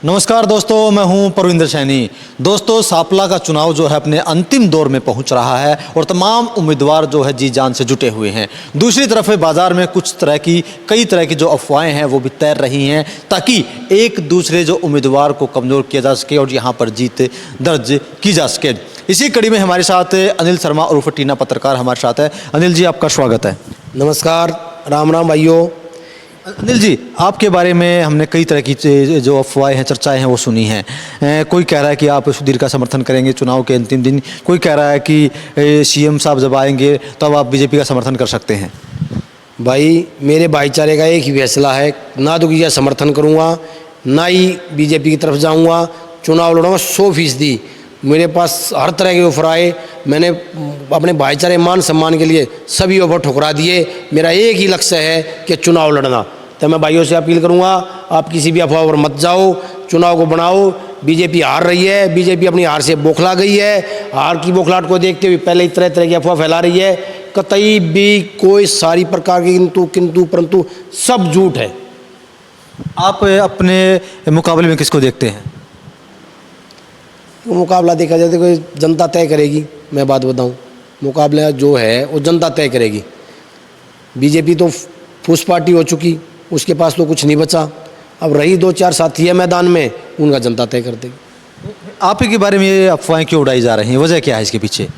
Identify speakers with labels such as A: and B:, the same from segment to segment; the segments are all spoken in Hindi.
A: नमस्कार दोस्तों, मैं हूं परविंदर सैनी। दोस्तों, सापला का चुनाव जो है अपने अंतिम दौर में पहुंच रहा है और तमाम उम्मीदवार जो है जी जान से जुटे हुए हैं। दूसरी तरफ बाज़ार में कई तरह की जो अफवाहें हैं वो भी तैर रही हैं ताकि एक दूसरे जो उम्मीदवार को कमज़ोर किया जा सके और यहाँ पर जीत दर्ज की जा सके। इसी कड़ी में हमारे साथ अनिल शर्मा उर्फ टीना पत्रकार हमारे साथ है। अनिल जी, आपका स्वागत है।
B: नमस्कार, राम राम भाइयों।
A: अनिल जी, आपके बारे में हमने कई तरह की जो अफवाहें हैं, चर्चाएं हैं वो सुनी हैं। कोई कह रहा है कि आप सुधीर का समर्थन करेंगे चुनाव के अंतिम दिन, कोई कह रहा है कि सीएम साहब जब आएंगे तब आप बीजेपी का समर्थन कर सकते हैं।
B: भाई, मेरे भाईचारे का एक ही फैसला है, ना तो किसी का समर्थन करूँगा ना ही बीजेपी की तरफ जाऊँगा। चुनाव लड़ूँगा 100%। मेरे पास हर तरह के ऑफर आए, मैंने अपने भाईचारे मान सम्मान के लिए सभी ऑफर ठुकरा दिए। मेरा एक ही लक्ष्य है कि चुनाव लड़ना। तो मैं भाइयों से अपील करूंगा, आप किसी भी अफवाह पर मत जाओ, चुनाव को बनाओ। बीजेपी हार रही है, बीजेपी अपनी हार से बौखला गई है। हार की बौखलाहट को देखते हुए पहले तरह तरह की अफवाह फैला रही है। कतई भी कोई सारी प्रकार की किंतु परंतु सब झूठ है।
A: आप अपने मुकाबले में किसको देखते हैं?
B: वो मुकाबला देखा जाए तो कोई जनता तय करेगी। मैं बात बताऊं, मुकाबला जो है वो जनता तय करेगी। बीजेपी तो फूस पार्टी हो चुकी, उसके पास तो कुछ नहीं बचा। अब रही 2-4 साथी है मैदान में, उनका जनता तय कर देगी।
A: आप ही के बारे में ये अफवाहें क्यों उड़ाई जा रही हैं? वजह क्या है इसके पीछे?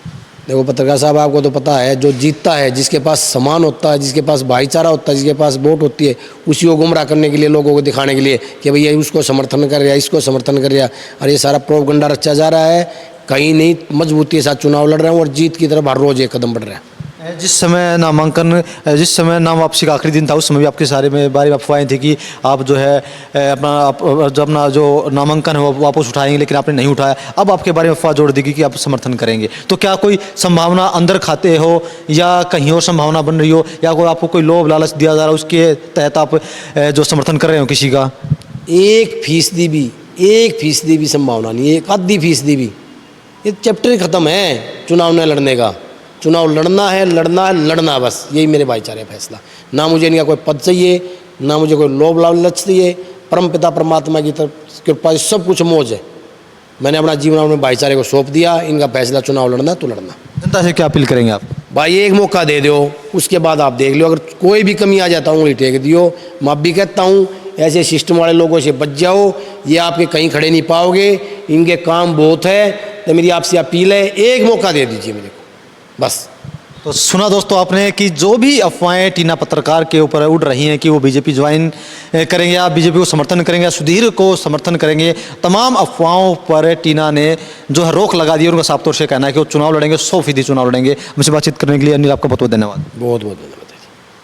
B: देखो पत्रकार साहब, आपको तो पता है, जो जीतता है, जिसके पास सम्मान होता है, जिसके पास भाईचारा होता है, जिसके पास वोट होती है, उसी को गुमराह करने के लिए, लोगों को दिखाने के लिए कि भैया उसको समर्थन कर रहा है, इसको समर्थन कर रहा है। और ये सारा प्रोपगंडा रचा जा रहा है। कहीं नहीं, मजबूती के साथ चुनाव लड़ रहे हैं और जीत की तरफ हर रोज एक कदम बढ़ रहा है।
A: जिस समय नाम वापसी का आखिरी दिन था, उस समय भी आपके बारे में अफवाहें थी कि आप जो है अपना जो नामांकन है वो वापस उठाएंगे, लेकिन आपने नहीं उठाया। अब आपके बारे में अफवाह जोड़ दी कि आप समर्थन करेंगे। तो क्या कोई संभावना अंदर खाते हो या कहीं और संभावना बन रही हो, या कोई आपको कोई लोभ लालच दिया जा रहा है, उसके तहत आप जो समर्थन कर रहे हो किसी का?
B: 1% भी संभावना नहीं है, 0.5% भी। ये चैप्टर ही खत्म है चुनाव न लड़ने का। चुनाव लड़ना है, लड़ना बस, यही मेरे भाईचारे का फैसला। ना मुझे इनका कोई पद चाहिए, ना मुझे कोई लोभ लालच चाहिए। परम पिता परमात्मा की तरफ कृपा से सब कुछ मौज है। मैंने अपना जीवन अपने भाईचारे को सौंप दिया। इनका फैसला चुनाव लड़ना तो लड़ना।
A: जनता से क्या अपील करेंगे आप?
B: भाई, एक मौका दे दो, उसके बाद आप देख लो। अगर कोई भी कमी आ जाता हूँ, उंगली टेक दियो। मैं भी कहता हूँ, ऐसे सिस्टम वाले लोगों से बच जाओ, ये आपके कहीं खड़े नहीं पाओगे। इनके काम बहुत है। तो मेरी आपसे अपील है, एक मौका दे दीजिए मेरे को, बस।
A: तो सुना दोस्तों आपने कि जो भी अफवाहें टीना पत्रकार के ऊपर उड़ रही हैं कि वो बीजेपी ज्वाइन करेंगे या बीजेपी को समर्थन करेंगे या सुधीर को समर्थन करेंगे, तमाम अफवाहों पर टीना ने जो है रोक लगा दी है। उनका साफ तौर से कहना है कि वो चुनाव लड़ेंगे, 100% चुनाव लड़ेंगे। मुझसे बातचीत करने के लिए अनिल, आपका बहुत बहुत धन्यवाद।
B: बहुत बहुत धन्यवाद।